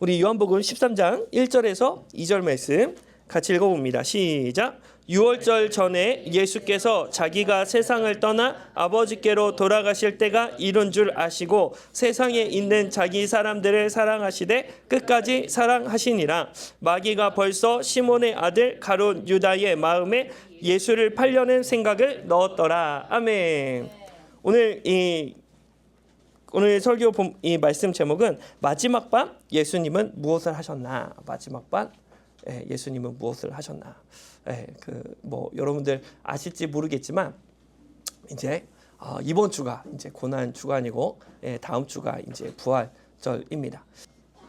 우리 요한복음 13장 1절에서 2절 말씀 같이 읽어봅니다. 시작. 유월절 전에 예수께서 자기가 세상을 떠나 아버지께로 돌아가실 때가 이른 줄 아시고 세상에 있는 자기 사람들을 사랑하시되 끝까지 사랑하시니라. 마귀가 벌써 시몬의 아들 가룟 유다의 마음에 예수를 팔려는 생각을 넣었더라. 아멘. 오늘 설교 이 말씀 제목은 마지막 밤 예수님은 무엇을 하셨나? 마지막 밤 예수님은 무엇을 하셨나? 여러분들 아실지 모르겠지만 이제 이번 주가 이제 고난 주간이고 다음 주가 이제 부활절입니다.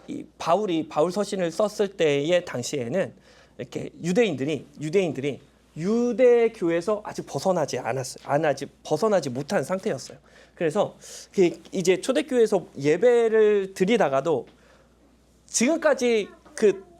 이 바울 서신을 썼을 때의 당시에는 이렇게 유대인들이 유대교에서 아직 벗어나지 못한 상태였어요. 그래서 이제 초대교회에서 예배를 드리다가도 지금까지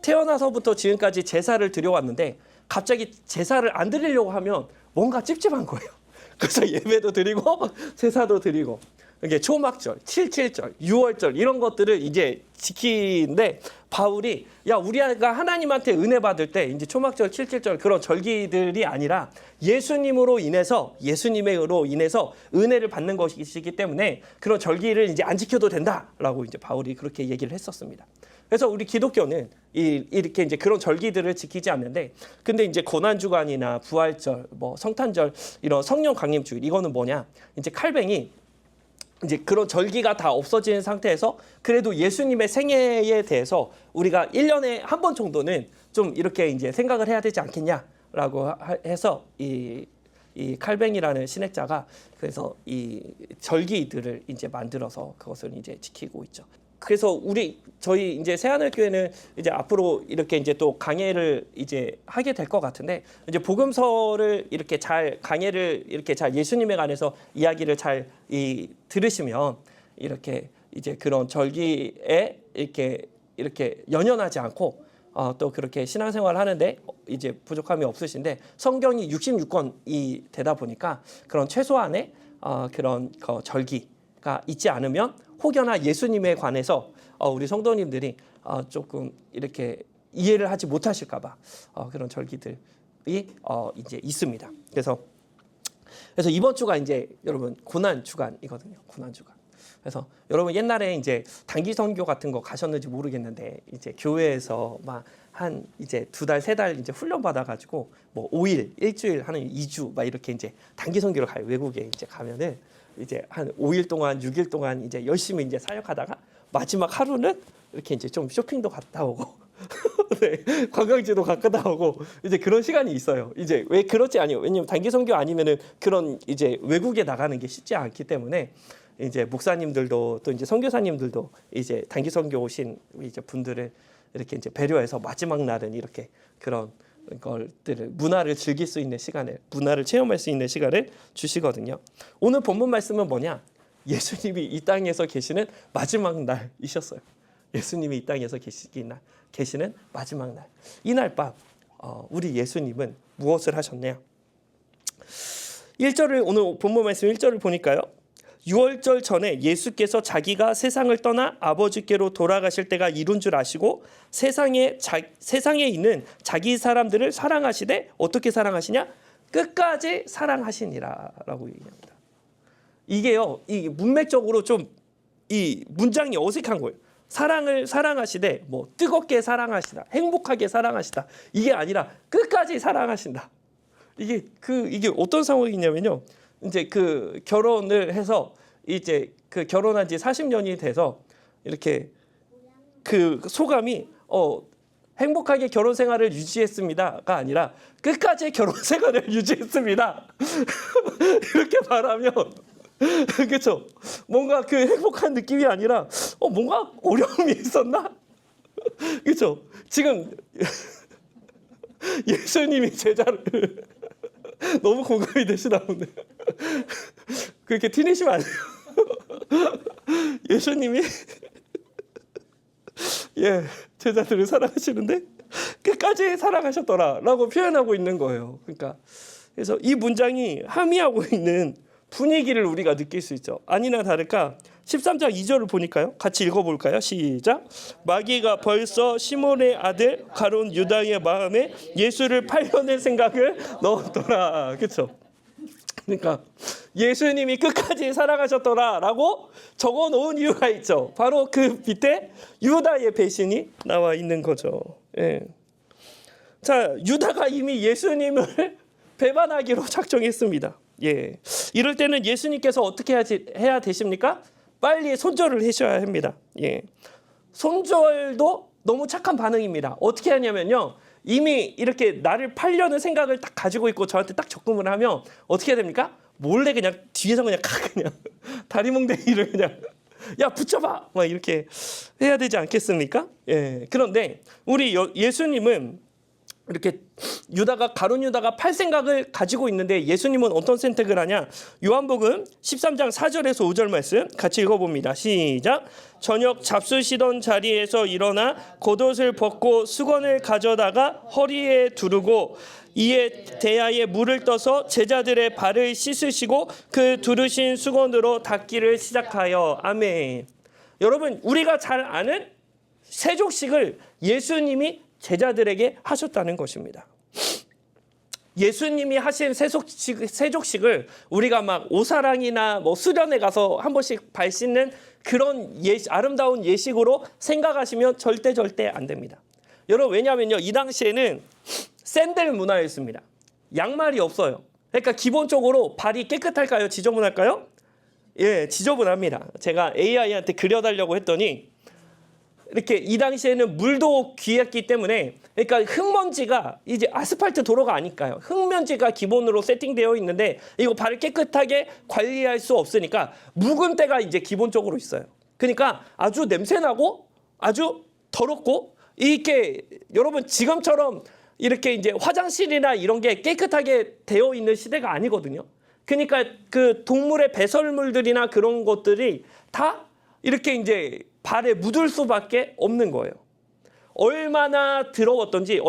태어나서부터 지금까지 제사를 드려왔는데 갑자기 제사를 안 드리려고 하면 뭔가 찝찝한 거예요. 그래서 예배도 드리고 제사도 드리고 이게 초막절, 7.7절, 6월절 이런 것들을 이제 지키는데 바울이 우리가 하나님한테 은혜 받을 때 이제 초막절, 7.7절 그런 절기들이 아니라 예수님으로 인해서 은혜를 받는 것이기 때문에 그런 절기를 이제 안 지켜도 된다라고 이제 바울이 그렇게 얘기를 했었습니다. 그래서 우리 기독교는 이렇게 이제 그런 절기들을 지키지 않는데, 근데 이제 고난주간이나 부활절, 성탄절 이런 성령 강림주일 이거는 뭐냐? 이제 칼뱅이 이제 그런 절기가 다 없어지는 상태에서 그래도 예수님의 생애에 대해서 우리가 1년에 한 번 정도는 좀 이렇게 이제 생각을 해야 되지 않겠냐라고 해서 이 칼뱅이라는 신학자가 그래서 이 절기들을 이제 만들어서 그것을 이제 지키고 있죠. 그래서 저희 이제 새하늘교회는 이제 앞으로 이렇게 이제 또 강해를 이제 하게 될 것 같은데, 이제 복음서를 이렇게 강해를 이렇게 잘 예수님에 관해서 이야기를 잘 들으시면 이렇게 이제 그런 절기에 이렇게 연연하지 않고 또 그렇게 신앙생활 하는데 이제 부족함이 없으신데, 성경이 66권이 되다 보니까 그런 최소한의 그런 절기가 있지 않으면 혹여나 예수님에 관해서 우리 성도님들이 조금 이렇게 이해를 하지 못하실까봐 그런 절기들이 이제 있습니다. 그래서 이번 주가 이제 여러분 고난 주간이거든요. 고난 주간. 그래서 여러분 옛날에 이제 단기 선교 같은 거 가셨는지 모르겠는데 이제 교회에서 막 한 이제 2달, 3달 이제 훈련 받아가지고 5일, 일주일 하는 2주 막 이렇게 이제 단기 선교를 가요. 외국에 이제 가면은 이제 한 5일 동안, 6일 동안 이제 열심히 이제 사역하다가 마지막 하루는 이렇게 이제 좀 쇼핑도 갔다 오고 네, 관광지도 갔다 오고 이제 그런 시간이 있어요. 이제 왜 그렇지 아니에요? 왜냐면 단기 선교 아니면은 그런 이제 외국에 나가는 게 쉽지 않기 때문에 이제 목사님들도 또 이제 선교사님들도 이제 단기 선교 오신 이제 분들을 이렇게 이제 배려해서 마지막 날은 이렇게 그런 것들을 문화를 즐길 수 있는 시간을, 문화를 체험할 수 있는 시간을 주시거든요. 오늘 본문 말씀은 뭐냐? 예수님이 이 땅에서 계시는 마지막 날이셨어요. 예수님이 이 땅에서 계시는 마지막 날. 이날 밤 우리 예수님은 무엇을 하셨냐? 1절을 오늘 본문 말씀 1절을 보니까요. 6월절 전에 예수께서 자기가 세상을 떠나 아버지께로 돌아가실 때가 이룬 줄 아시고 세상에 있는 자기 사람들을 사랑하시되 어떻게 사랑하시냐? 끝까지 사랑하시니라 라고 얘기합니다. 이게요, 이 문맥적으로 좀 이 문장이 어색한 거예요. 사랑하시되 뜨겁게 사랑하시다, 행복하게 사랑하시다, 이게 아니라 끝까지 사랑하신다. 이게 어떤 상황이냐면요. 이제 결혼을 해서 이제 결혼한 지 40년이 돼서 이렇게 소감이 행복하게 결혼 생활을 유지했습니다가 아니라 끝까지 결혼 생활을 유지했습니다. 이렇게 말하면 그렇죠. 뭔가 행복한 느낌이 아니라 뭔가 어려움이 있었나? 그렇죠. 지금 예수님이 제자를 너무 공감이 되시나 보네. 그렇게 티내시면 안 돼요. 예수님이 제자들을 사랑하시는데 끝까지 사랑하셨더라라고 표현하고 있는 거예요. 그러니까 그래서 이 문장이 함의하고 있는 분위기를 우리가 느낄 수 있죠. 아니나 다를까 13장 2절을 보니까요. 같이 읽어볼까요? 시작. 마귀가 벌써 시몬의 아들 가룟 유다의 마음에 예수를 팔려낼 생각을 넣었더라. 그렇죠? 그러니까 예수님이 끝까지 살아가셨더라라고 적어놓은 이유가 있죠. 바로 그 밑에 유다의 배신이 나와 있는 거죠. 예. 자, 유다가 이미 예수님을 배반하기로 작정했습니다. 예. 이럴 때는 예수님께서 어떻게 해야 되십니까? 빨리 손절을 하셔야 합니다. 예. 손절도 너무 착한 반응입니다. 어떻게 하냐면요. 이미 이렇게 나를 팔려는 생각을 딱 가지고 있고 저한테 딱 접근을 하면 어떻게 해야 됩니까? 몰래 그냥 뒤에서 그냥 다리몽댕이를 그냥 야 붙여봐 막 이렇게 해야 되지 않겠습니까? 예. 그런데 우리 예수님은 이렇게 가룟 유다가 팔 생각을 가지고 있는데 예수님은 어떤 선택을 하냐? 요한복음 13장 4절에서 5절 말씀 같이 읽어봅니다. 시작. 저녁 잡수시던 자리에서 일어나 겉옷을 벗고 수건을 가져다가 허리에 두르고 이에 대야에 물을 떠서 제자들의 발을 씻으시고 그 두르신 수건으로 닦기를 시작하여. 아멘. 여러분, 우리가 잘 아는 세족식을 예수님이 제자들에게 하셨다는 것입니다. 예수님이 하신 세족식을 우리가 막 오사랑이나 뭐 수련회 가서 한 번씩 발 씻는 그런 아름다운 예식으로 생각하시면 절대 안 됩니다. 여러분, 왜냐하면요, 이 당시에는 샌들 문화였습니다. 양말이 없어요. 그러니까 기본적으로 발이 깨끗할까요? 지저분할까요? 예, 지저분합니다. 제가 AI한테 그려달라고 했더니 이렇게 이 당시에는 물도 귀했기 때문에, 그러니까 흙먼지가 이제 아스팔트 도로가 아니까요. 흙먼지가 기본으로 세팅되어 있는데 이거 발을 깨끗하게 관리할 수 없으니까 묵은 때가 이제 기본적으로 있어요. 그러니까 아주 냄새나고 아주 더럽고, 이렇게 여러분 지금처럼 이렇게 이제 화장실이나 이런 게 깨끗하게 되어 있는 시대가 아니거든요. 그러니까 그 동물의 배설물들이나 그런 것들이 다 이렇게 이제 발에 묻을 수밖에 없는 거예요. 얼마나 더러웠던지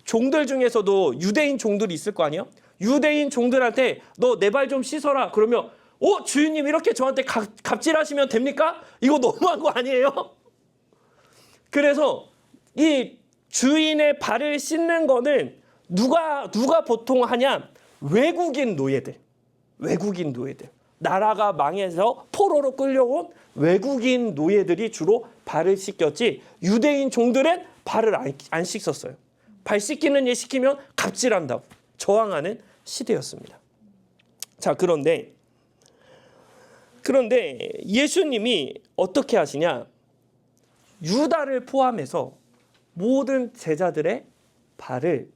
종들 중에서도 유대인 종들이 있을 거 아니에요? 유대인 종들한테 너 내 발 좀 씻어라 그러면 주인님 이렇게 저한테 갑질하시면 됩니까? 이거 너무한 거 아니에요? 그래서 이 주인의 발을 씻는 거는 누가 보통 하냐? 외국인 노예들. 나라가 망해서 포로로 끌려온 외국인 노예들이 주로 발을 씻겼지, 유대인 종들은 발을 안 씻었어요. 발 씻기는 일 시키면 갑질한다고 저항하는 시대였습니다. 자, 그런데 예수님이 어떻게 하시냐? 유다를 포함해서 모든 제자들의 발을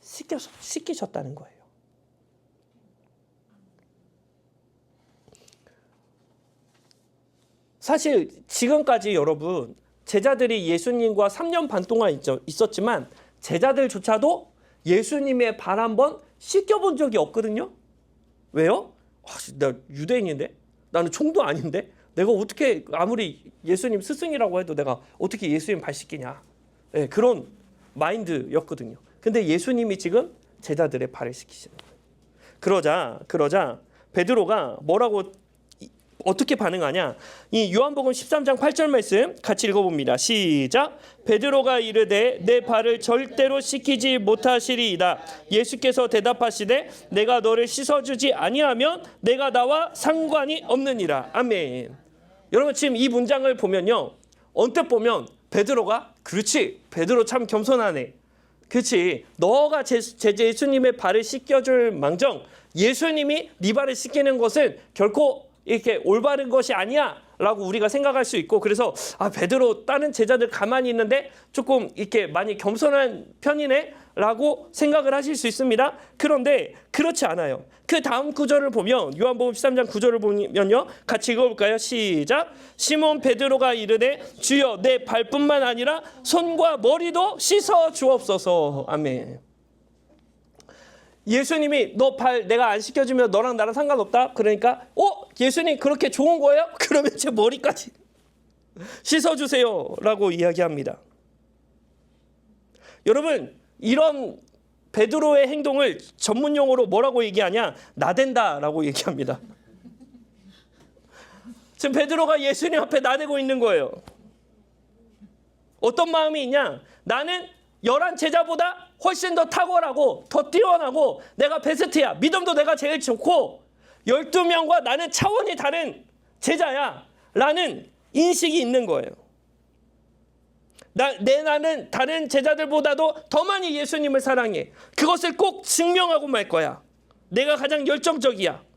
씻기셨다는 거예요. 사실 지금까지 여러분, 제자들이 예수님과 3년 반 동안 있었지만 제자들조차도 예수님의 발 한번 씻겨본 적이 없거든요. 왜요? 나 유대인인데? 나는 총도 아닌데? 내가 어떻게 아무리 예수님 스승이라고 해도 내가 어떻게 예수님 발 씻기냐? 네, 그런 마인드였거든요. 근데 예수님이 지금 제자들의 발을 씻기시는 거예요. 그러자 베드로가 어떻게 반응하냐? 이 요한복음 13장 8절 말씀 같이 읽어봅니다. 시작. 베드로가 이르되 내 발을 절대로 씻기지 못하시리이다. 예수께서 대답하시되 내가 너를 씻어주지 아니하면 내가 나와 상관이 없느니라. 아멘. 여러분, 지금 이 문장을 보면요, 언뜻 보면 베드로가 그렇지, 베드로 참 겸손하네, 그렇지, 너가 예수님의 발을 씻겨줄 망정 예수님이 네 발을 씻기는 것은 결코 이렇게 올바른 것이 아니야 라고 우리가 생각할 수 있고, 그래서 베드로 다른 제자들 가만히 있는데 조금 이렇게 많이 겸손한 편이네 라고 생각을 하실 수 있습니다. 그런데 그렇지 않아요. 그 다음 구절을 보면, 요한복음 13장 9절을 보면요, 같이 읽어볼까요? 시작. 시몬 베드로가 이르되 주여 내 발뿐만 아니라 손과 머리도 씻어 주옵소서. 아멘. 예수님이 너 발 내가 안 씻겨주면 너랑 나랑 상관없다. 그러니까 예수님 그렇게 좋은 거예요? 그러면 제 머리까지 씻어주세요 라고 이야기합니다. 여러분, 이런 베드로의 행동을 전문용어로 뭐라고 얘기하냐? 나댄다 라고 얘기합니다. 지금 베드로가 예수님 앞에 나대고 있는 거예요. 어떤 마음이 있냐? 나는 11 제자보다 훨씬 더 탁월하고 더 뛰어나고 내가 베스트야. 믿음도 내가 제일 좋고 12명과 나는 차원이 다른 제자야 라는 인식이 있는 거예요. 나는 다른 제자들보다도 더 많이 예수님을 사랑해. 그것을 꼭 증명하고 말 거야. 내가 가장 열정적이야.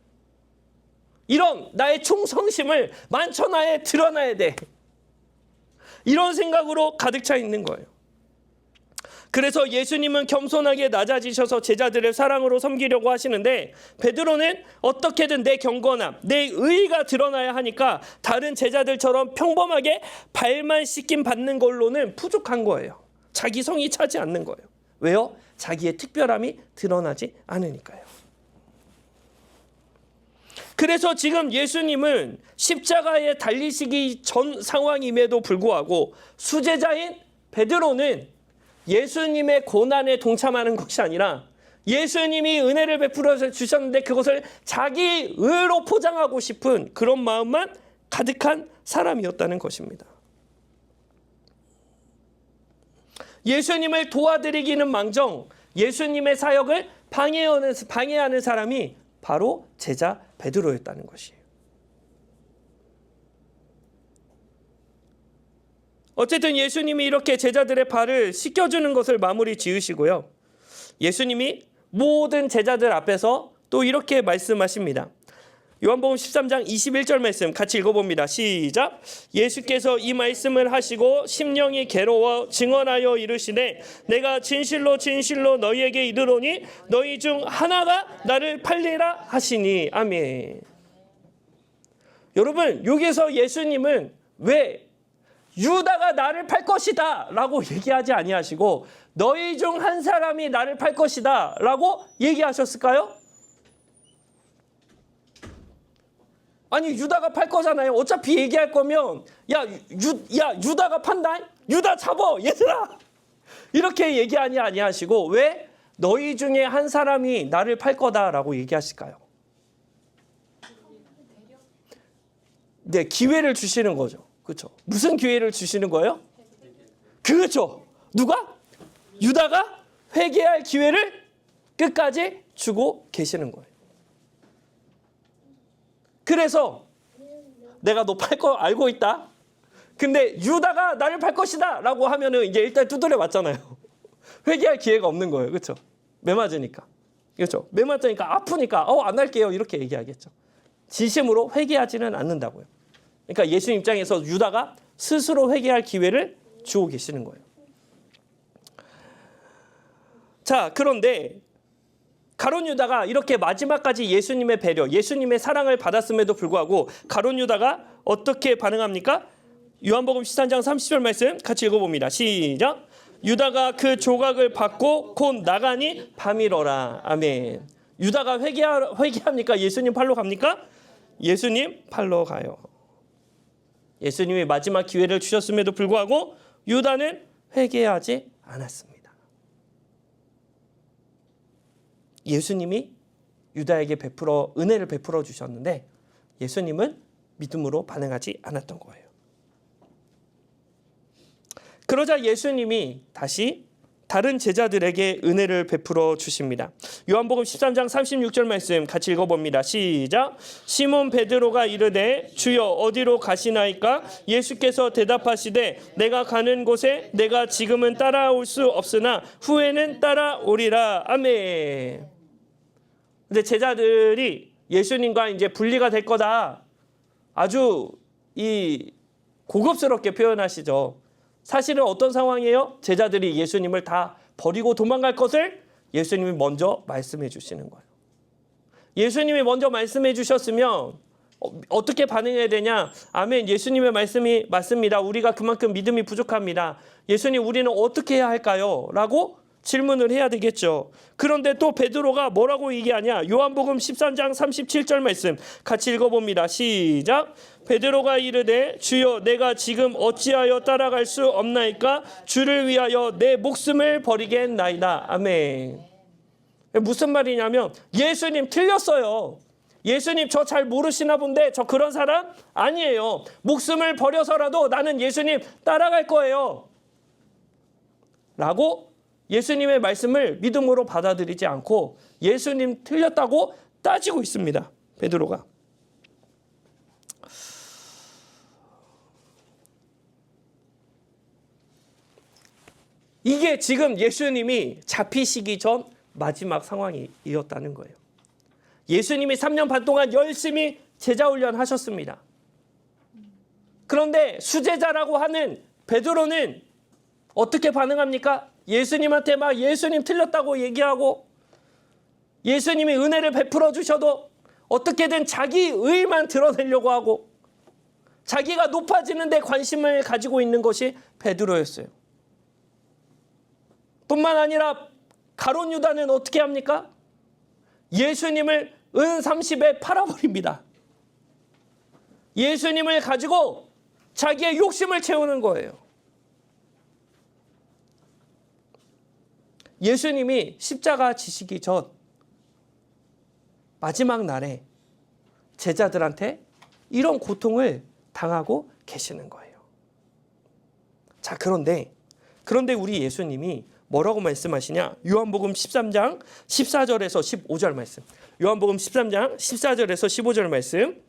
이런 나의 충성심을 만천하에 드러나야 돼. 이런 생각으로 가득 차 있는 거예요. 그래서 예수님은 겸손하게 낮아지셔서 제자들을 사랑으로 섬기려고 하시는데 베드로는 어떻게든 내 경건함, 내 의의가 드러나야 하니까 다른 제자들처럼 평범하게 발만 씻김 받는 걸로는 부족한 거예요. 자기 성이 차지 않는 거예요. 왜요? 자기의 특별함이 드러나지 않으니까요. 그래서 지금 예수님은 십자가에 달리시기 전 상황임에도 불구하고 수제자인 베드로는 예수님의 고난에 동참하는 것이 아니라 예수님이 은혜를 베풀어 주셨는데 그것을 자기 의로 포장하고 싶은 그런 마음만 가득한 사람이었다는 것입니다. 예수님을 도와드리기는 망정 예수님의 사역을 방해하는 사람이 바로 제자 베드로였다는 것이에요. 어쨌든 예수님이 이렇게 제자들의 발을 씻겨주는 것을 마무리 지으시고요. 예수님이 모든 제자들 앞에서 또 이렇게 말씀하십니다. 요한복음 13장 21절 말씀 같이 읽어봅니다. 시작. 예수께서 이 말씀을 하시고 심령이 괴로워 증언하여 이르시되 내가 진실로 진실로 너희에게 이르노니 너희 중 하나가 나를 팔리라 하시니. 아멘. 여러분 여기서 예수님은 왜 유다가 나를 팔 것이다 라고 얘기하지 아니하시고 너희 중 한 사람이 나를 팔 것이다 라고 얘기하셨을까요? 아니 유다가 팔 거잖아요. 어차피 얘기할 거면 유다가 판다? 유다 잡어 얘들아 이렇게 얘기하니 아니하시고 왜 너희 중에 한 사람이 나를 팔 거다라고 얘기하실까요? 네, 기회를 주시는 거죠. 그렇죠? 무슨 기회를 주시는 거예요? 그렇죠. 누가? 유다가 회개할 기회를 끝까지 주고 계시는 거예요. 그래서 내가 너 팔 거 알고 있다. 근데 유다가 나를 팔 것이다 라고 하면은 이제 일단 두드려 맞잖아요. 회개할 기회가 없는 거예요. 그렇죠? 매 맞으니까. 그렇죠? 매 맞으니까 아프니까 안 할게요. 이렇게 얘기하겠죠. 진심으로 회개하지는 않는다고요. 그러니까 예수 입장에서 유다가 스스로 회개할 기회를 주고 계시는 거예요. 자, 그런데 가룟 유다가 이렇게 마지막까지 예수님의 배려, 예수님의 사랑을 받았음에도 불구하고 가룟 유다가 어떻게 반응합니까? 요한복음 13장 30절 말씀 같이 읽어봅니다. 시작. 유다가 그 조각을 받고 곧 나가니 밤이러라. 아멘. 유다가 회개합니까? 예수님 팔로 갑니까? 예수님 팔로 가요. 예수님이 마지막 기회를 주셨음에도 불구하고 유다는 회개하지 않았습니다. 예수님이 유다에게 은혜를 베풀어 주셨는데 예수님은 믿음으로 반응하지 않았던 거예요. 그러자 예수님이 다시 다른 제자들에게 은혜를 베풀어 주십니다. 요한복음 13장 36절 말씀 같이 읽어봅니다. 시작. 시몬 베드로가 이르되 주여 어디로 가시나이까? 예수께서 대답하시되 내가 가는 곳에 내가 지금은 따라올 수 없으나 후에는 따라오리라. 아멘. 근데 제자들이 예수님과 이제 분리가 될 거다. 아주 고급스럽게 표현하시죠. 사실은 어떤 상황이에요? 제자들이 예수님을 다 버리고 도망갈 것을 예수님이 먼저 말씀해 주시는 거예요. 예수님이 먼저 말씀해 주셨으면 어떻게 반응해야 되냐? 아멘. 예수님의 말씀이 맞습니다. 우리가 그만큼 믿음이 부족합니다. 예수님 우리는 어떻게 해야 할까요? 라고 질문을 해야 되겠죠. 그런데 또 베드로가 뭐라고 얘기하냐? 요한복음 13장 37절 말씀 같이 읽어봅니다. 시작. 베드로가 이르되 주여 내가 지금 어찌하여 따라갈 수 없나이까? 주를 위하여 내 목숨을 버리겠나이다. 아멘. 무슨 말이냐면 예수님 틀렸어요. 예수님 저 잘 모르시나 본데 저 그런 사람 아니에요. 목숨을 버려서라도 나는 예수님 따라갈 거예요. 라고 예수님의 말씀을 믿음으로 받아들이지 않고 예수님 틀렸다고 따지고 있습니다. 베드로가. 이게 지금 예수님이 잡히시기 전 마지막 상황이었다는 거예요. 예수님이 3년 반 동안 열심히 제자 훈련 하셨습니다. 그런데 수제자라고 하는 베드로는 어떻게 반응합니까? 예수님한테 막 예수님 틀렸다고 얘기하고 예수님이 은혜를 베풀어 주셔도 어떻게든 자기 의만 드러내려고 하고 자기가 높아지는 데 관심을 가지고 있는 것이 베드로였어요. 뿐만 아니라 가룟 유다는 어떻게 합니까? 예수님을 은 30에 팔아버립니다. 예수님을 가지고 자기의 욕심을 채우는 거예요. 예수님이 십자가 지시기 전 마지막 날에 제자들한테 이런 고통을 당하고 계시는 거예요. 자, 그런데 우리 예수님이 뭐라고 말씀하시냐? 요한복음 13장 14절에서 15절 말씀. 요한복음 13장 14절에서 15절 말씀.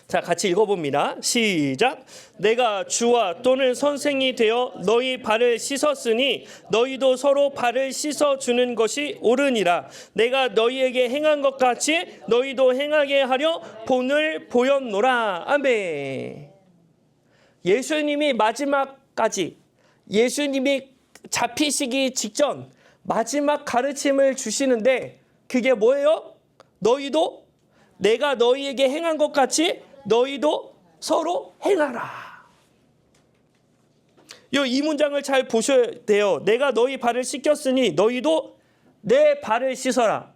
자, 같이 읽어봅니다. 시작. 내가 주와 또는 선생이 되어 너희 발을 씻었으니 너희도 서로 발을 씻어주는 것이 옳으니라. 내가 너희에게 행한 것 같이 너희도 행하게 하려 본을 보였노라. 아멘. 예수님이 마지막까지 예수님이 잡히시기 직전 마지막 가르침을 주시는데 그게 뭐예요? 너희도 내가 너희에게 행한 것 같이 너희도 서로 행하라. 이 문장을 잘 보셔야 돼요. 내가 너희 발을 씻겼으니 너희도 내 발을 씻어라.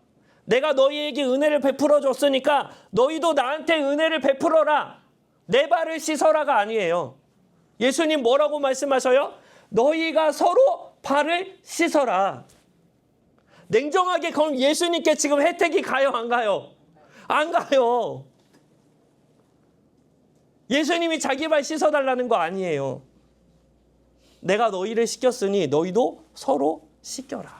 내가 너희에게 은혜를 베풀어 줬으니까 너희도 나한테 은혜를 베풀어라. 내 발을 씻어라가 아니에요. 예수님 뭐라고 말씀하셔요? 너희가 서로 발을 씻어라. 냉정하게 그럼 예수님께 지금 혜택이 가요, 안 가요? 안 가요. 예수님이 자기 발 씻어달라는 거 아니에요. 내가 너희를 씻겼으니 너희도 서로 씻겨라.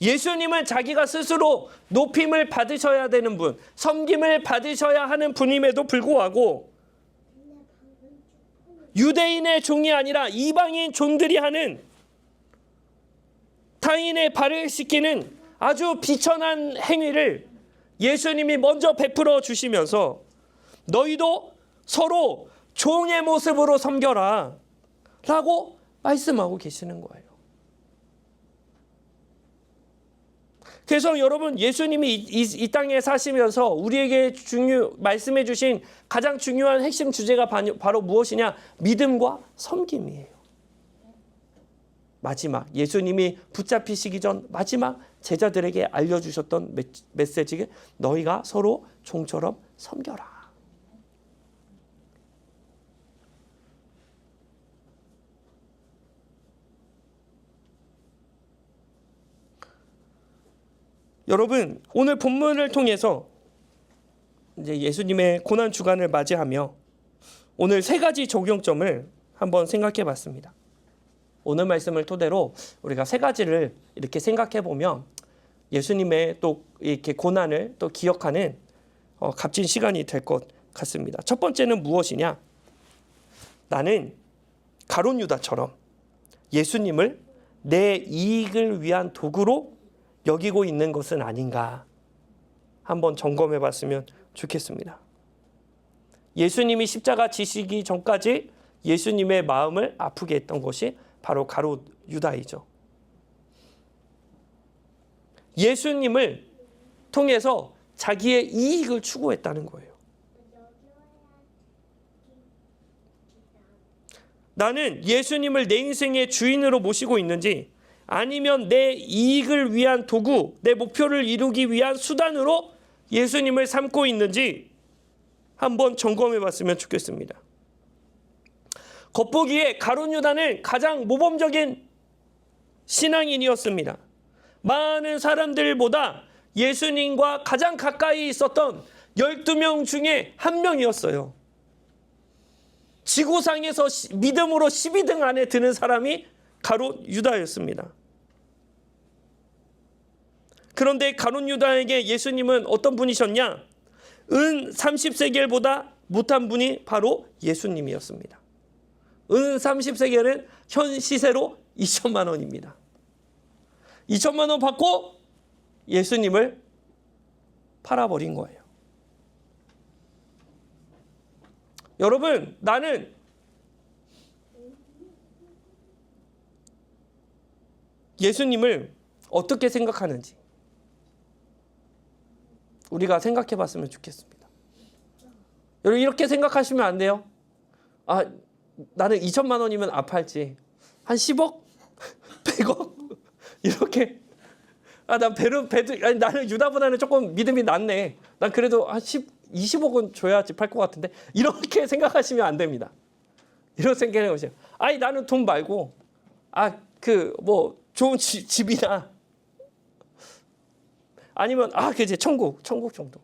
예수님은 자기가 스스로 높임을 받으셔야 되는 분, 섬김을 받으셔야 하는 분임에도 불구하고 유대인의 종이 아니라 이방인 종들이 하는 타인의 발을 씻기는 아주 비천한 행위를 예수님이 먼저 베풀어 주시면서 너희도 서로 종의 모습으로 섬겨라 라고 말씀하고 계시는 거예요. 그래서 여러분, 예수님이 이 땅에 사시면서 우리에게 말씀해 주신 가장 중요한 핵심 주제가 바로 무엇이냐? 믿음과 섬김이에요. 마지막 예수님이 붙잡히시기 전 마지막 제자들에게 알려주셨던 메시지, 너희가 서로 종처럼 섬겨라. 여러분, 오늘 본문을 통해서 이제 예수님의 고난 주간을 맞이하며 오늘 세 가지 적용점을 한번 생각해 봤습니다. 오늘 말씀을 토대로 우리가 세 가지를 이렇게 생각해 보면 예수님의 또 이렇게 고난을 또 기억하는 값진 시간이 될 것 같습니다. 첫 번째는 무엇이냐? 나는 가룟 유다처럼 예수님을 내 이익을 위한 도구로 여기고 있는 것은 아닌가 한번 점검해 봤으면 좋겠습니다. 예수님이 십자가 지시기 전까지 예수님의 마음을 아프게 했던 것이 바로 가룟 유다이죠. 예수님을 통해서 자기의 이익을 추구했다는 거예요. 나는 예수님을 내 인생의 주인으로 모시고 있는지 아니면 내 이익을 위한 도구, 내 목표를 이루기 위한 수단으로 예수님을 삼고 있는지 한번 점검해 봤으면 좋겠습니다. 겉보기에 가룟 유다는 가장 모범적인 신앙인이었습니다. 많은 사람들보다 예수님과 가장 가까이 있었던 12명 중에 한 명이었어요. 지구상에서 믿음으로 12등 안에 드는 사람이 가룟 유다였습니다. 그런데 가룟 유다에게 예수님은 어떤 분이셨냐? 은 30세겔보다 못한 분이 바로 예수님이었습니다. 은 30세겔은 현 시세로 2천만 원입니다. 2천만 원 받고 예수님을 팔아버린 거예요. 여러분, 나는 예수님을 어떻게 생각하는지 우리가 생각해 봤으면 좋겠습니다. 여러분, 이렇게 생각하시면 안 돼요. 아, 나는 2천만 원이면 아파할지 한 10억? 100억? 이렇게. 난 아니, 나는 유다보다는 조금 믿음이 낮네. 난 그래도 한 20억은 줘야지 팔 것 같은데. 이렇게 생각하시면 안 됩니다. 이런 생각해 보세요. 아니, 나는 돈 말고, 좋은 집이나, 아니면, 그지, 천국 정도.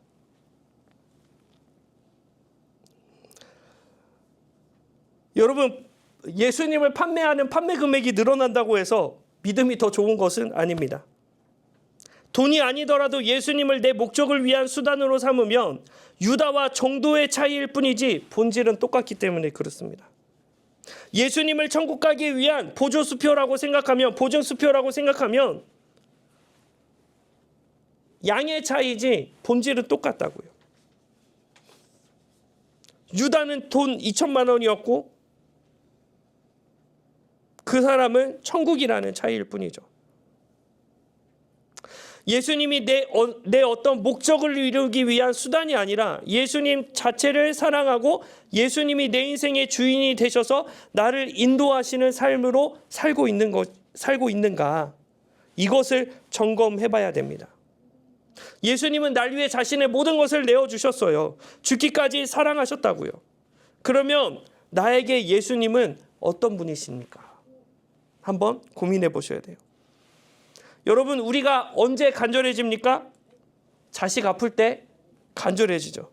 여러분, 예수님을 판매하는 판매 금액이 늘어난다고 해서 믿음이 더 좋은 것은 아닙니다. 돈이 아니더라도 예수님을 내 목적을 위한 수단으로 삼으면 유다와 정도의 차이일 뿐이지 본질은 똑같기 때문에 그렇습니다. 예수님을 천국 가기 위한 보조수표라고 생각하면, 보증수표라고 생각하면 양의 차이지 본질은 똑같다고요. 유다는 돈 2천만 원이었고 그 사람은 천국이라는 차이일 뿐이죠. 예수님이 내 어떤 목적을 이루기 위한 수단이 아니라 예수님 자체를 사랑하고 예수님이 내 인생의 주인이 되셔서 나를 인도하시는 삶으로 살고 있는가, 이것을 점검해 봐야 됩니다. 예수님은 날 위해 자신의 모든 것을 내어주셨어요. 죽기까지 사랑하셨다고요. 그러면 나에게 예수님은 어떤 분이십니까? 한번 고민해 보셔야 돼요. 여러분, 우리가 언제 간절해집니까? 자식 아플 때 간절해지죠.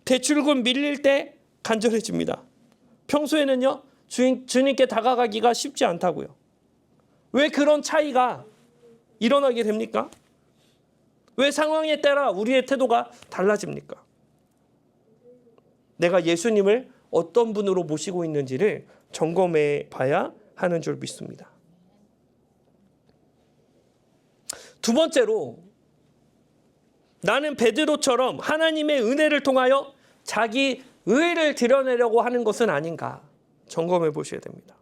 대출금 밀릴 때 간절해집니다. 평소에는요, 주님께 다가가기가 쉽지 않다고요. 왜 그런 차이가 일어나게 됩니까? 왜 상황에 따라 우리의 태도가 달라집니까? 내가 예수님을 어떤 분으로 모시고 있는지를 점검해 봐야 하는 줄 믿습니다. 두 번째로, 나는 베드로처럼 하나님의 은혜를 통하여 자기 의를 드러내려고 하는 것은 아닌가 점검해 보셔야 됩니다.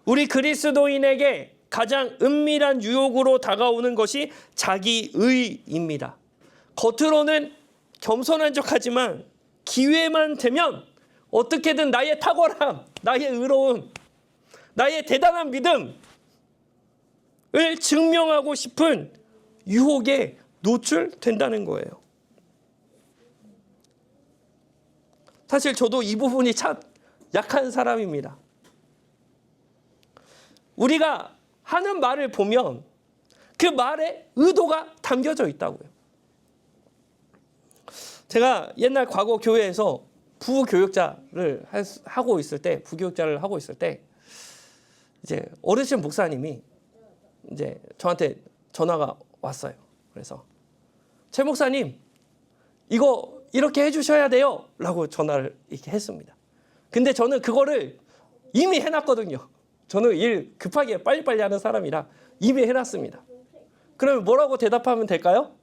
우리 그리스도인에게 가장 은밀한 유혹으로 다가오는 것이 자기 의입니다. 겉으로는 겸손한 척하지만 기회만 되면 어떻게든 나의 탁월함, 나의 의로움, 나의 대단한 믿음을 증명하고 싶은 유혹에 노출된다는 거예요. 사실 저도 이 부분이 참 약한 사람입니다. 우리가 하는 말을 보면 그 말에 의도가 담겨져 있다고요. 제가 옛날 과거 교회에서 부교육자를 하고 있을 때, 이제 어르신 목사님이 이제 저한테 전화가 왔어요. 그래서 최 목사님, 이거 이렇게 해주셔야 돼요 라고 전화를 이렇게 했습니다. 근데 저는 그거를 이미 해놨거든요. 저는 일 급하게 빨리빨리 하는 사람이라 이미 해놨습니다. 그러면 뭐라고 대답하면 될까요?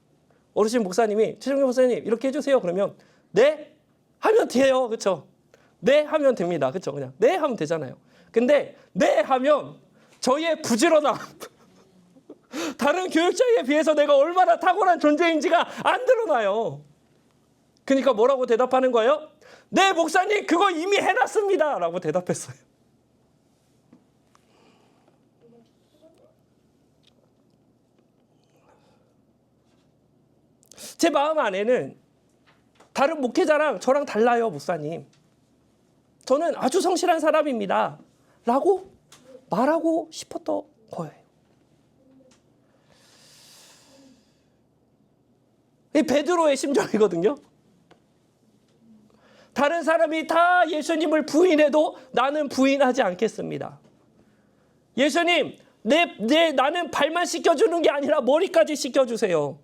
어르신 목사님이, 최종규 목사님 이렇게 해주세요. 그러면 네? 하면 돼요. 그렇죠? 네? 하면 됩니다. 그렇죠? 그냥 네? 하면 되잖아요. 근데 네? 하면 저의 부지런함, 다른 교육자에 비해서 내가 얼마나 탁월한 존재인지가 안 드러나요. 그러니까 뭐라고 대답하는 거예요? 네, 목사님 그거 이미 해놨습니다 라고 대답했어요. 제 마음 안에는 다른 목회자랑 저랑 달라요, 목사님. 저는 아주 성실한 사람입니다 라고 말하고 싶었던 거예요. 이 베드로의 심정이거든요. 다른 사람이 다 예수님을 부인해도 나는 부인하지 않겠습니다. 예수님, 나는 발만 씻겨주는 게 아니라 머리까지 씻겨주세요.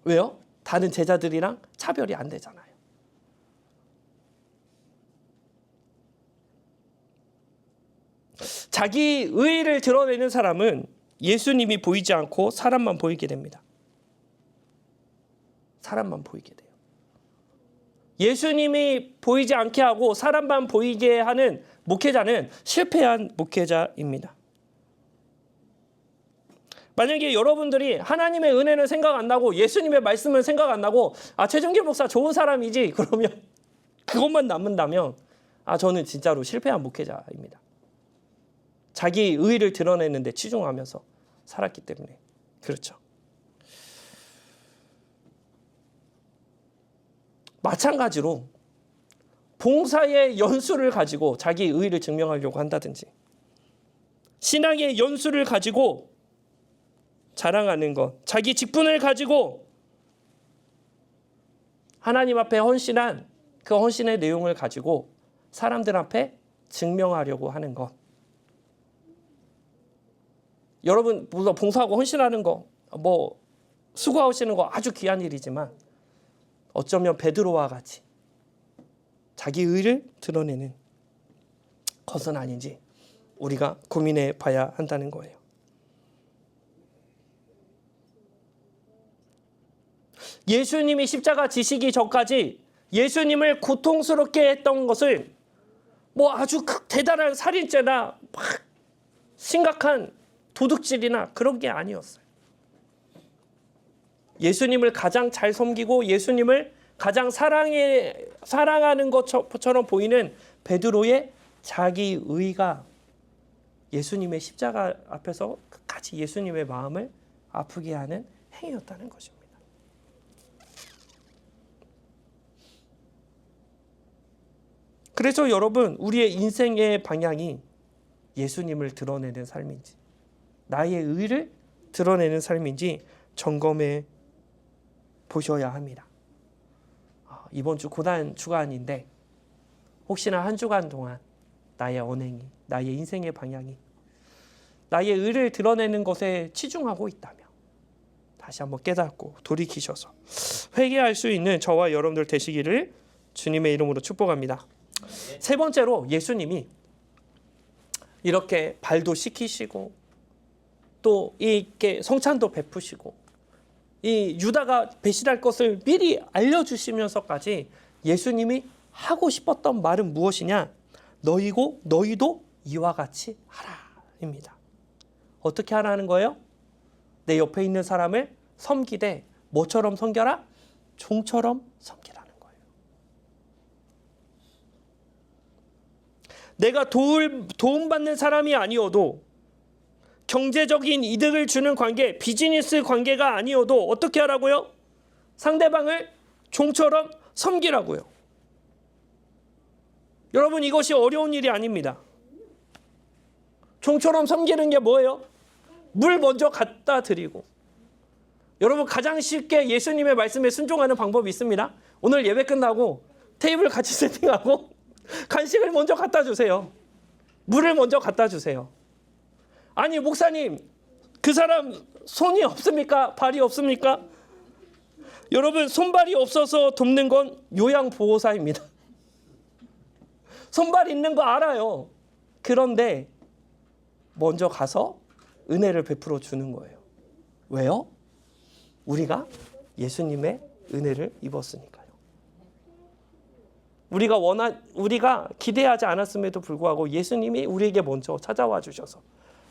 왜요? 다른 제자들이랑 차별이 안 되잖아요. 자기 의의를 드러내는 사람은 예수님이 보이지 않고 사람만 보이게 됩니다. 사람만 보이게 돼요. 예수님이 보이지 않게 하고 사람만 보이게 하는 목회자는 실패한 목회자입니다. 만약에 여러분들이 하나님의 은혜는 생각 안 나고 예수님의 말씀은 생각 안 나고 최정길 목사 좋은 사람이지 그러면 그것만 남는다면 저는 진짜로 실패한 목회자입니다. 자기 의의를 드러내는데 치중하면서 살았기 때문에 그렇죠. 마찬가지로 봉사의 연수를 가지고 자기 의의를 증명하려고 한다든지 신앙의 연수를 가지고 자랑하는 것, 자기 직분을 가지고 하나님 앞에 헌신한 그 헌신의 내용을 가지고 사람들 앞에 증명하려고 하는 것. 여러분 물론 봉사하고 헌신하는 거, 수고하시는 거 아주 귀한 일이지만 어쩌면 베드로와 같이 자기 의를 드러내는 것은 아닌지 우리가 고민해 봐야 한다는 거예요. 예수님이 십자가 지시기 전까지 예수님을 고통스럽게 했던 것을 아주 대단한 살인죄나 심각한 도둑질이나 그런 게 아니었어요. 예수님을 가장 잘 섬기고 예수님을 가장 사랑하는 것처럼 보이는 베드로의 자기 의가 예수님의 십자가 앞에서 끝까지 예수님의 마음을 아프게 하는 행위였다는 것입니다. 그래서 여러분 우리의 인생의 방향이 예수님을 드러내는 삶인지 나의 의를 드러내는 삶인지 점검해 보셔야 합니다. 이번 주 고난 주간인데 혹시나 한 주간 동안 나의 언행이, 나의 인생의 방향이 나의 의를 드러내는 것에 치중하고 있다면 다시 한번 깨닫고 돌이키셔서 회개할 수 있는 저와 여러분들 되시기를 주님의 이름으로 축복합니다. 세 번째로 예수님이 이렇게 발도 씻기시고 또 이렇게 성찬도 베푸시고 이 유다가 배신할 것을 미리 알려주시면서까지 예수님이 하고 싶었던 말은 무엇이냐? 너희도 이와 같이 하라입니다. 어떻게 하라는 거예요? 내 옆에 있는 사람을 섬기되 뭐처럼 섬겨라? 종처럼 섬기라는 거예요. 내가 도움받는 사람이 아니어도 경제적인 이득을 주는 관계, 비즈니스 관계가 아니어도 어떻게 하라고요? 상대방을 종처럼 섬기라고요. 여러분 이것이 어려운 일이 아닙니다. 종처럼 섬기는 게 뭐예요? 물 먼저 갖다 드리고. 여러분 가장 쉽게 예수님의 말씀에 순종하는 방법이 있습니다. 오늘 예배 끝나고 테이블 같이 세팅하고 간식을 먼저 갖다 주세요. 물을 먼저 갖다 주세요. 아니 목사님 그 사람 손이 없습니까? 발이 없습니까? 여러분 손발이 없어서 돕는 건 요양보호사입니다. 손발 있는 거 알아요. 그런데 먼저 가서 은혜를 베풀어 주는 거예요. 왜요? 우리가 예수님의 은혜를 입었으니까요. 우리가 기대하지 않았음에도 불구하고 예수님이 우리에게 먼저 찾아와 주셔서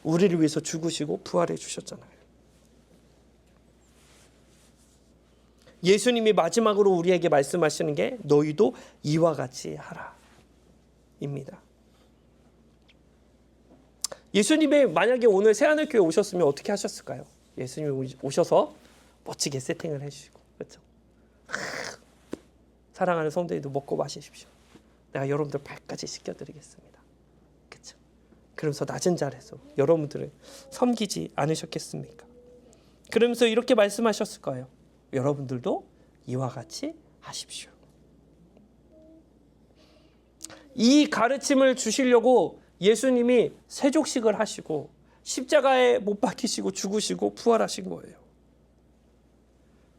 우리를 위해서 죽으시고 부활해 주셨잖아요. 예수님이 마지막으로 우리에게 말씀하시는 게 너희도 이와 같이 하라 입니다. 예수님이 만약에 오늘 새하늘교회 오셨으면 어떻게 하셨을까요? 예수님이 오셔서 멋지게 세팅을 해주시고 그렇죠? 사랑하는 성도님도 먹고 마시십시오. 내가 여러분들 발까지 씻겨드리겠습니다. 그렇죠? 그러면서 낮은 자리에서 여러분들을 섬기지 않으셨겠습니까? 그러면서 이렇게 말씀하셨을 거예요. 여러분들도 이와 같이 하십시오. 이 가르침을 주시려고 예수님이 세족식을 하시고 십자가에 못 박히시고 죽으시고 부활하신 거예요.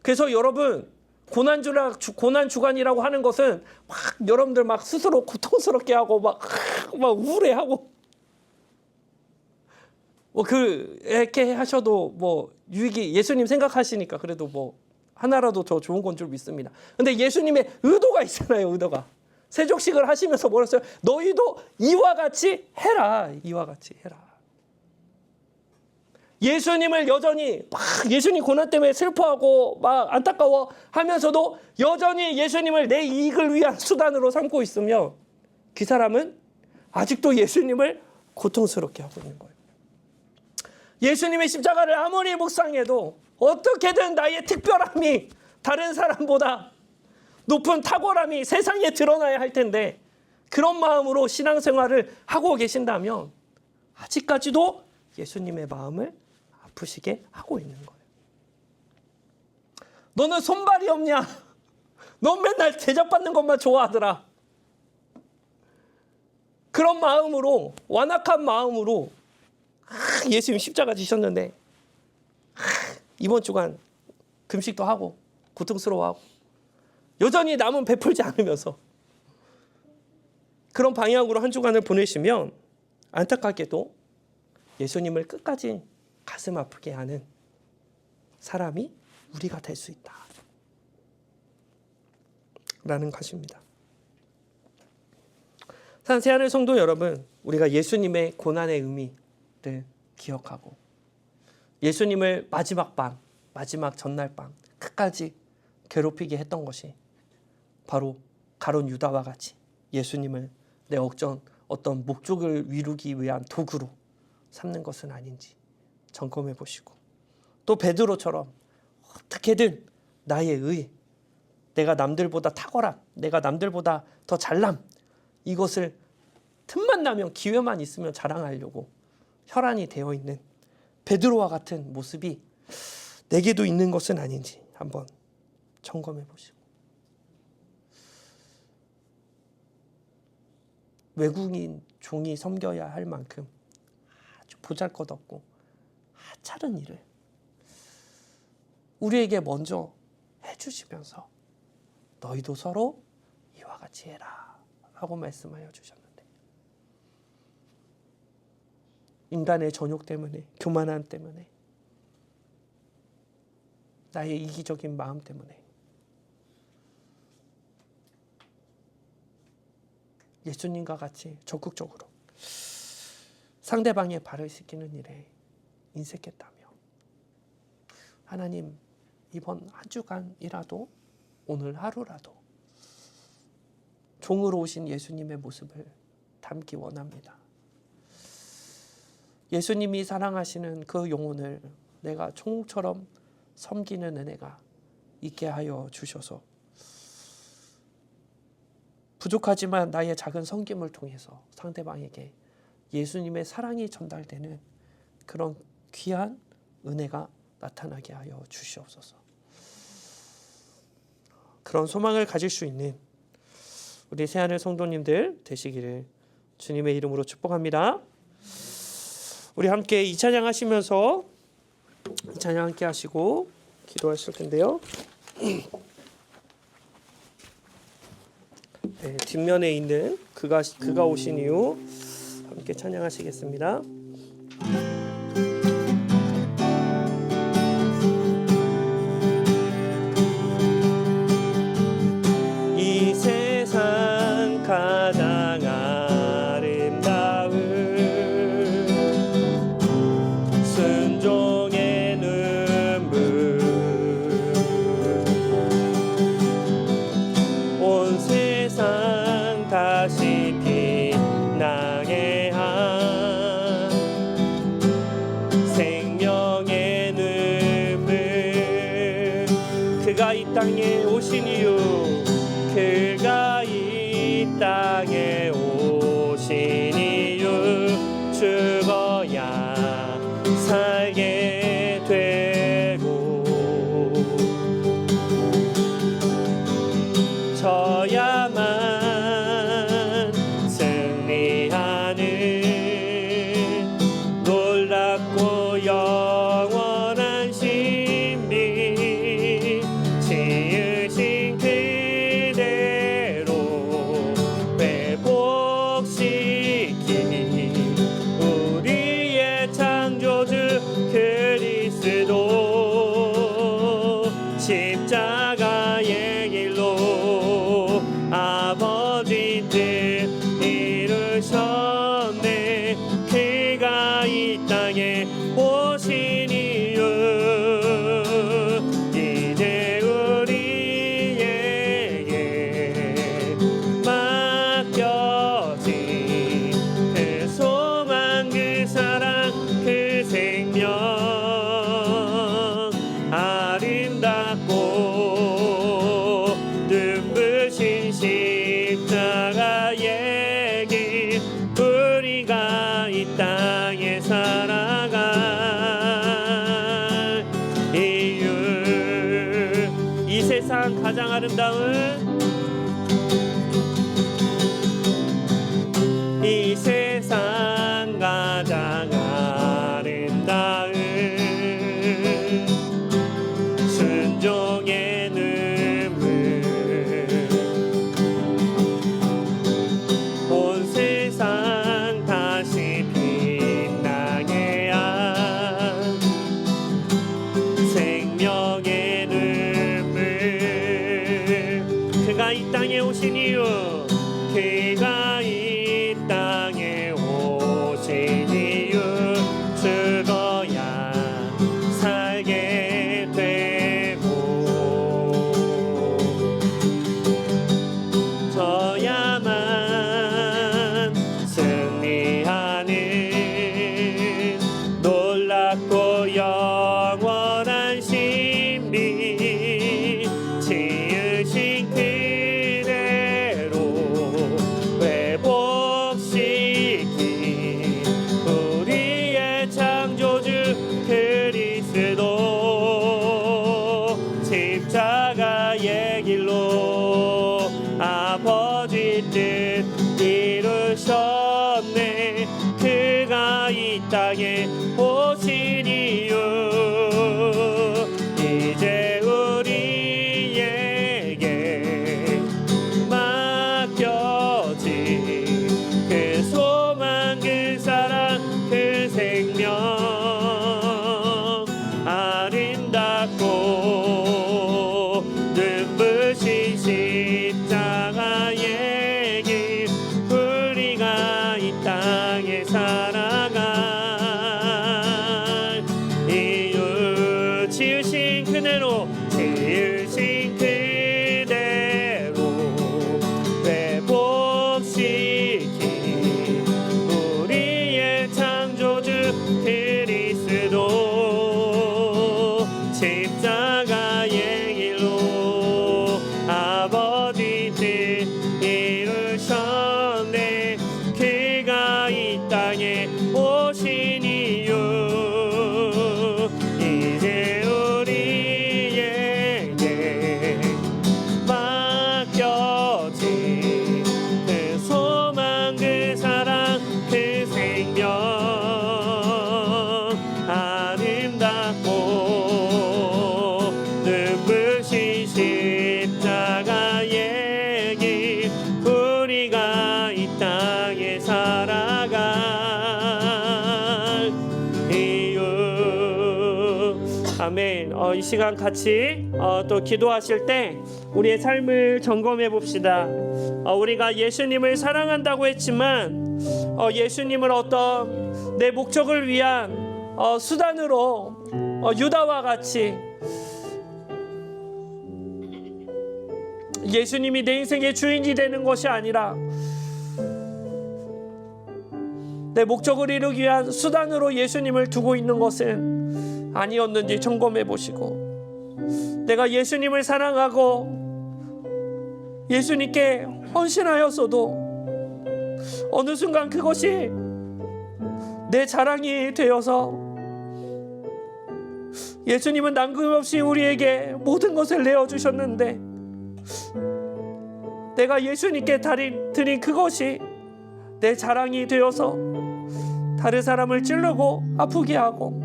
그래서 여러분 고난 주간이라고 하는 것은 막 여러분들 막 스스로 고통스럽게 하고 막 우울해하고 뭐 그렇게 하셔도 뭐 유익이 예수님 생각하시니까 그래도 뭐 하나라도 더 좋은 건 줄 믿습니다. 근데 예수님의 의도가 있잖아요. 의도가 세족식을 하시면서 뭐랬어요? 너희도 이와 같이 해라. 이와 같이 해라. 예수님을 여전히 막 예수님 고난 때문에 슬퍼하고 막 안타까워 하면서도 여전히 예수님을 내 이익을 위한 수단으로 삼고 있으면 그 사람은 아직도 예수님을 고통스럽게 하고 있는 거예요. 예수님의 십자가를 아무리 묵상해도 어떻게든 나의 특별함이 다른 사람보다 높은 탁월함이 세상에 드러나야 할 텐데 그런 마음으로 신앙생활을 하고 계신다면 아직까지도 예수님의 마음을 아프시게 하고 있는 거예요. 너는 손발이 없냐? 넌 맨날 대접받는 것만 좋아하더라. 그런 마음으로 완악한 마음으로 예수님 십자가 지셨는데 이번 주간 금식도 하고 고통스러워하고 여전히 남은 베풀지 않으면서 그런 방향으로 한 주간을 보내시면 안타깝게도 예수님을 끝까지 가슴 아프게 하는 사람이 우리가 될 수 있다 라는 것입니다. 새하늘 성도 여러분, 우리가 예수님의 고난의 의미를 기억하고 예수님을 마지막 밤, 마지막 전날 밤 끝까지 괴롭히게 했던 것이 바로 가룟 유다와 같이 예수님을 내 어떤 목적을 이루기 위한 도구로 삼는 것은 아닌지 점검해 보시고, 또 베드로처럼 어떻게든 나의 의, 내가 남들보다 탁월함, 내가 남들보다 더 잘남, 이것을 틈만 나면 기회만 있으면 자랑하려고 혈안이 되어 있는 베드로와 같은 모습이 내게도 있는 것은 아닌지 한번 점검해 보시고, 외국인 종이 섬겨야 할 만큼 아주 보잘것없고 하찮은 일을 우리에게 먼저 해주시면서 너희도 서로 이와 같이 해라 하고 말씀하여 주셨는데, 인간의 전욕 때문에, 교만함 때문에, 나의 이기적인 마음 때문에 예수님과 같이 적극적으로 상대방의 발을 씻기는 일에 인색했다며, 하나님 이번 한 주간이라도, 오늘 하루라도 종으로 오신 예수님의 모습을 담기 원합니다. 예수님이 사랑하시는 그 영혼을 내가 총처럼 섬기는 은혜가 있게 하여 주셔서 부족하지만 나의 작은 섬김을 통해서 상대방에게 예수님의 사랑이 전달되는 그런 귀한 은혜가 나타나게 하여 주시옵소서. 그런 소망을 가질 수 있는 우리 새하늘 성도님들 되시기를 주님의 이름으로 축복합니다. 우리 함께 이 찬양 하시면서 이 찬양 함께 하시고 기도하실 텐데요. 네, 뒷면에 있는 그가 오신 이후 함께 찬양하시겠습니다. 이 세상 가장 아름다운 순종의 눈물, 온 세상 다시 빛나게 한 생명의 눈물, 그가 이 땅에 오신 이유, 그가 이 땅에 오신 이유, 죽어야 살게 되고 져야만 승리하는 놀랍고 영원한 신비 지으신 그대로 회복시키니 우리의 창조주 그리스도 십자가의 길로 아버지 뜻 이루셨네. 그가 이 땅에 오신 이유 이제 우리에게 맡겨진 그 소망 그 사랑 그 생명 아름답고 눈부신 십자가의 길 우리가 이 땅에 살아갈 이유 이 세상 가장 아름다운 이 세상 가장 아름다운 순종의 눈물 온 세상 다시 빛나게 한 생명의 눈물 그가 이 땅에 오신 이유 그가 이 땅에 오신 이유 죽어야 살게 되고 져야만 승리하는 놀랍고 영원한 신비 지으신 그대로 회복시킨 우리의 창조주 그리스도 십자가의 길로 아버지 뜻 이루셨네. 그가 이 땅에 오신 이유 이제 우리에게 맡겨진 그 소망 그 사랑 그 생명 아름답고 눈부신 십자가의 길 우리가 이 땅에 살아갈 이유 지으신 그대로 지으신 그대로 회복시킨 우리의 창조주 그리스도 십자가의 길로 아버지 뜻 이루셨네. 그가 이 땅에 오신 이유 이제 우리에게 맡겨진 그 소망 그 사랑 그 생명 아름답고 눈부신 십자가의 길 우리가 이 땅에 살아갈 이유 아멘. 이 시간 같이 또 기도하실 때 우리의 삶을 점검해 봅시다. 우리가 예수님을 사랑한다고 했지만 예수님을 어떤 내 목적을 위한 수단으로 유다와 같이 예수님이 내 인생의 주인이 되는 것이 아니라 내 목적을 이루기 위한 수단으로 예수님을 두고 있는 것은 아니었는지 점검해 보시고, 내가 예수님을 사랑하고 예수님께 헌신하였어도 어느 순간 그것이 내 자랑이 되어서 예수님은 남김없이 우리에게 모든 것을 내어주셨는데 내가 예수님께 드린 그것이 내 자랑이 되어서 다른 사람을 찌르고 아프게 하고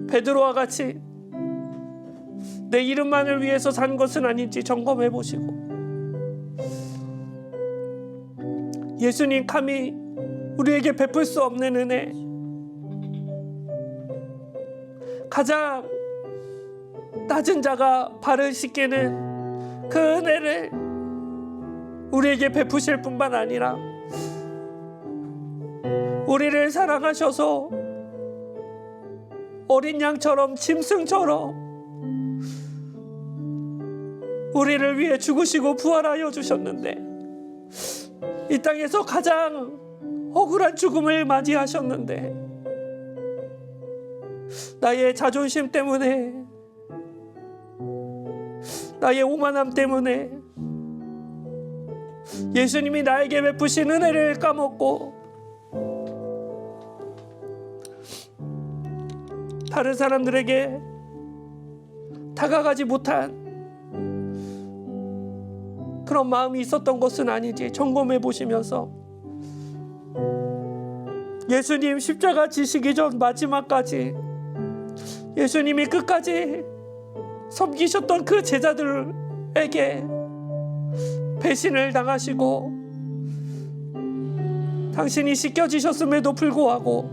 베드로와 같이 내 이름만을 위해서 산 것은 아닌지 점검해 보시고 예수님 감히 우리에게 베풀 수 없는 은혜, 가장 낮은 자가 발을 씻기는 그 은혜를 우리에게 베푸실 뿐만 아니라 우리를 사랑하셔서 어린 양처럼 짐승처럼 우리를 위해 죽으시고 부활하여 주셨는데 이 땅에서 가장 억울한 죽음을 맞이하셨는데 나의 자존심 때문에, 나의 오만함 때문에 예수님이 나에게 베푸신 은혜를 까먹고 다른 사람들에게 다가가지 못한 그런 마음이 있었던 것은 아닌지 점검해 보시면서 예수님 십자가 지시기 전 마지막까지 예수님이 끝까지 섬기셨던 그 제자들에게 배신을 당하시고 당신이 씻겨지셨음에도 불구하고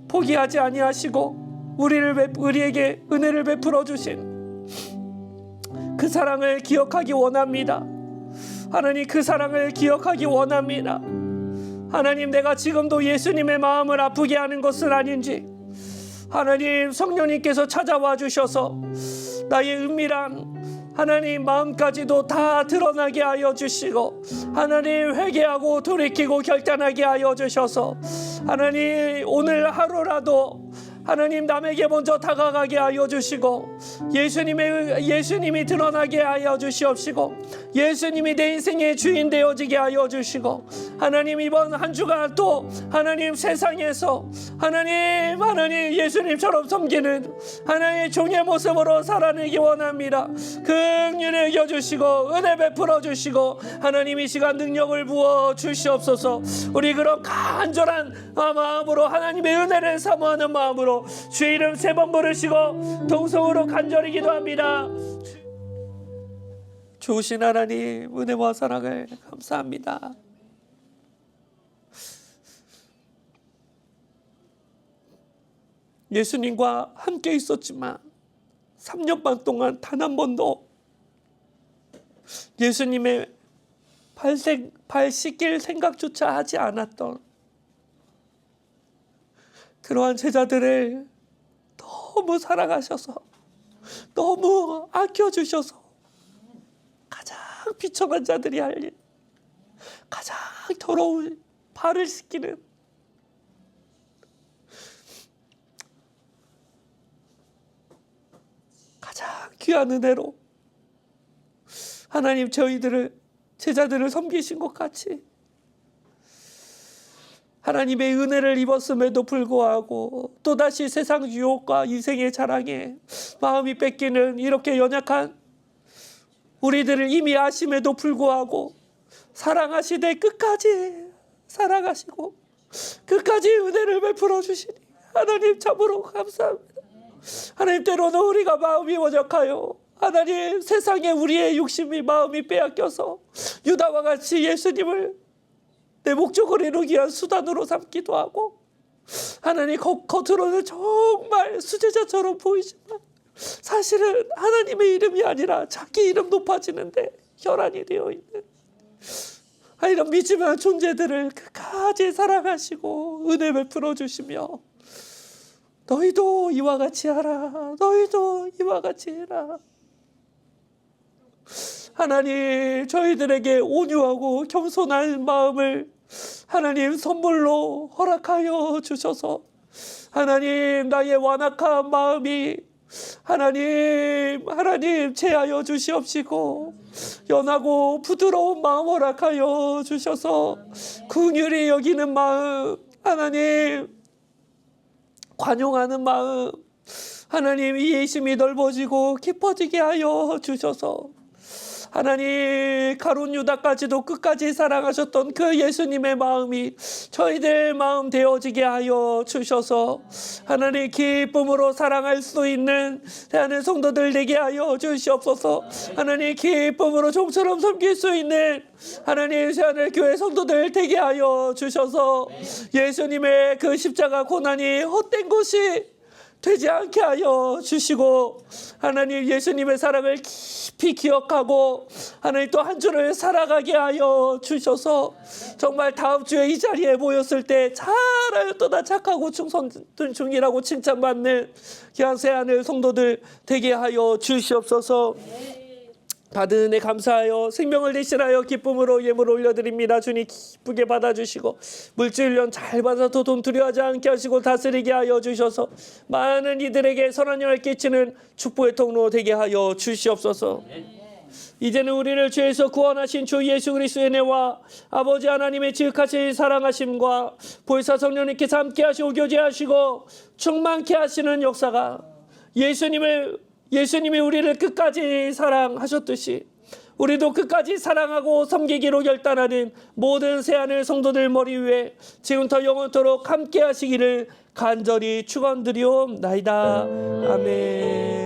포기하지 아니하시고 우리에게 은혜를 베풀어 주신 그 사랑을 기억하기 원합니다. 하나님, 그 사랑을 기억하기 원합니다. 하나님, 내가 지금도 예수님의 마음을 아프게 하는 것은 아닌지 하나님 성령님께서 찾아와 주셔서 나의 은밀한 하나님 마음까지도 다 드러나게 하여 주시고 하나님 회개하고 돌이키고 결단하게 하여 주셔서 하나님 오늘 하루라도 하나님 남에게 먼저 다가가게 하여 주시고 예수님이 드러나게 하여 주시옵시고 예수님이 내 인생의 주인 되어지게 하여 주시고 하나님 이번 한 주간 또 하나님 세상에서 하나님 예수님처럼 섬기는 하나님의 종의 모습으로 살아내기 원합니다. 긍휼히 여겨주시고 은혜 베풀어 주시고 하나님 이 시간 능력을 부어 주시옵소서. 우리 그런 간절한 마음으로 하나님의 은혜를 사모하는 마음으로 주의 이름 3번 부르시고 동성으로 간절히 기도합니다. 좋으신 하나님 은혜와 사랑을 감사합니다. 예수님과 함께 있었지만 3년 반 동안 단 한 번도 예수님의 발 씻길 생각조차 하지 않았던 그러한 제자들을 너무 사랑하셔서 너무 아껴주셔서 가장 비천한 자들이 할 일, 가장 더러운 발을 씻기는 가장 귀한 은혜로 하나님 제자들을 섬기신 것 같이 하나님의 은혜를 입었음에도 불구하고 또다시 세상 유혹과 인생의 자랑에 마음이 뺏기는 이렇게 연약한 우리들을 이미 아심에도 불구하고 사랑하시되 끝까지 사랑하시고 끝까지 은혜를 베풀어 주시니 하나님 참으로 감사합니다. 하나님, 때로는 우리가 마음이 오적하여 하나님 세상에 우리의 욕심이 마음이 빼앗겨서 유다와 같이 예수님을 내 목적을 이루기 위한 수단으로 삼기도 하고 하나님 겉으로는 정말 수제자처럼 보이지만 사실은 하나님의 이름이 아니라 자기 이름 높아지는데 혈안이 되어 있는 이런 미지근한 존재들을 끝까지 사랑하시고 은혜 베풀어 주시며 너희도 이와 같이 하라, 너희도 이와 같이 해라. 하나님, 저희들에게 온유하고 겸손한 마음을 하나님 선물로 허락하여 주셔서 하나님 나의 완악한 마음이 하나님 제하여 주시옵시고 연하고 부드러운 마음 허락하여 주셔서 긍휼히 여기는 마음 하나님 관용하는 마음, 하나님 이해심이 넓어지고 깊어지게 하여 주셔서 하나님 가룟 유다까지도 끝까지 사랑하셨던 그 예수님의 마음이 저희들 마음 되어지게 하여 주셔서 하나님 기쁨으로 사랑할 수 있는 대하는 성도들 되게 하여 주시옵소서. 하나님 기쁨으로 종처럼 섬길 수 있는 하나님 새하늘 교회 성도들 되게 하여 주셔서 예수님의 그 십자가 고난이 헛된 것이 되지 않게 하여 주시고 하나님 예수님의 사랑을 깊이 기억하고 하나님 또 한 주를 살아가게 하여 주셔서 정말 다음 주에 이 자리에 모였을 때 잘하였도다 착하고 충성 중이라고 칭찬받는 귀한 새하늘 성도들 되게 하여 주시옵소서. 받은 은혜 감사하여 생명을 대신하여 기쁨으로 예물 올려드립니다. 주님 기쁘게 받아주시고 물질련 잘 받아서 돈 두려워하지 않게 하시고 다스리게 하여 주셔서 많은 이들에게 선한 영을 끼치는 축복의 통로 되게 하여 주시옵소서. 이제는 우리를 죄에서 구원하신 주 예수 그리스도의 은혜와 아버지 하나님의 지극하신 사랑하심과 보혜사 성령님께서 함께 하시고 교제하시고 충만케 하시는 역사가 예수님이 우리를 끝까지 사랑하셨듯이 우리도 끝까지 사랑하고 섬기기로 결단하는 모든 새하늘 성도들 머리 위에 지금부터 영원토록 함께 하시기를 간절히 축원드리옵나이다. 아멘.